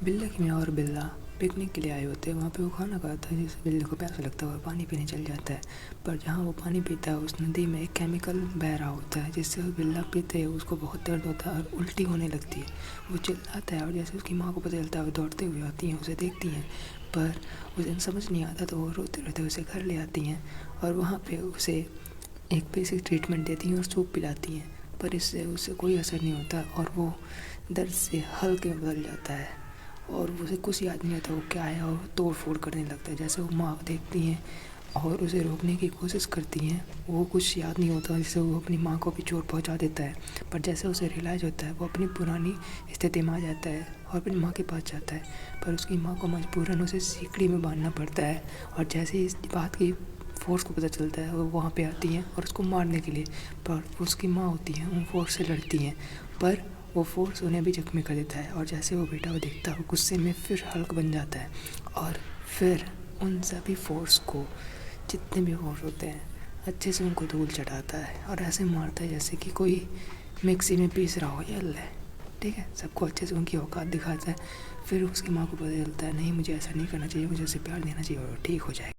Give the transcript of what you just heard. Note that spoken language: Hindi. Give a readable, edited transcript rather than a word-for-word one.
बिल्ला की माँ और बिल्ला पिकनिक के लिए आए होते हैं। वहाँ पे वो खाना खाता है जिससे बिल्ले को प्यासा लगता है और पानी पीने चल जाता है। पर जहाँ वो पानी पीता है उस नदी में एक केमिकल बह रहा होता है जिससे वो बिल्ला पीते हैं उसको बहुत दर्द होता है और उल्टी होने लगती है। वो चिल्लाता है और जैसे उसकी माँ को पता चलता है वो दौड़ते हुए आती हैं, उसे देखती हैं। पर उसे समझ नहीं आता तो वो रोते रोते उसे घर ले आती हैं और वहाँ पर उसे एक बेसिक ट्रीटमेंट देती हैं और सूप पिलाती हैं। पर इससे उसे कोई असर नहीं होता और वो दर्द से हल्के में बदल जाता है और उसे कुछ याद नहीं आता वो क्या है और तोड़ फोड़ करने लगता है। जैसे वो माँ देखती हैं और उसे रोकने की कोशिश करती हैं, वो कुछ याद नहीं होता जिससे वो अपनी माँ को भी चोट पहुँचा देता है। पर जैसे उसे रियलाइज़ होता है वो अपनी पुरानी स्थिति में आ जाता है और अपनी माँ के पास जाता है। पर उसकी माँ को मजबूरन उसे सीकड़ी में बांधना पड़ता है और जैसे ही इस बात की फ़ोर्स को पता चलता है वो वहाँ पे आती हैं और उसको मारने के लिए। पर उसकी माँ होती हैं उन फोर्स से लड़ती हैं पर वो फोर्स उन्हें भी जख्मी कर देता है और जैसे वो बेटा को देखता है वो गुस्से में फिर हल्क बन जाता है और फिर उन सभी फोर्स को, जितने भी फोर्स होते हैं, अच्छे से उनको धूल चटाता है और ऐसे मारता है जैसे कि कोई मिक्सी में पीस रहा हो या है। ठीक है, सबको अच्छे से उनकी औकात दिखाता है। फिर उसकी माँ को पता चलता है नहीं मुझे ऐसा नहीं करना चाहिए, मुझे उसे प्यार देना चाहिए और ठीक हो जाएगा।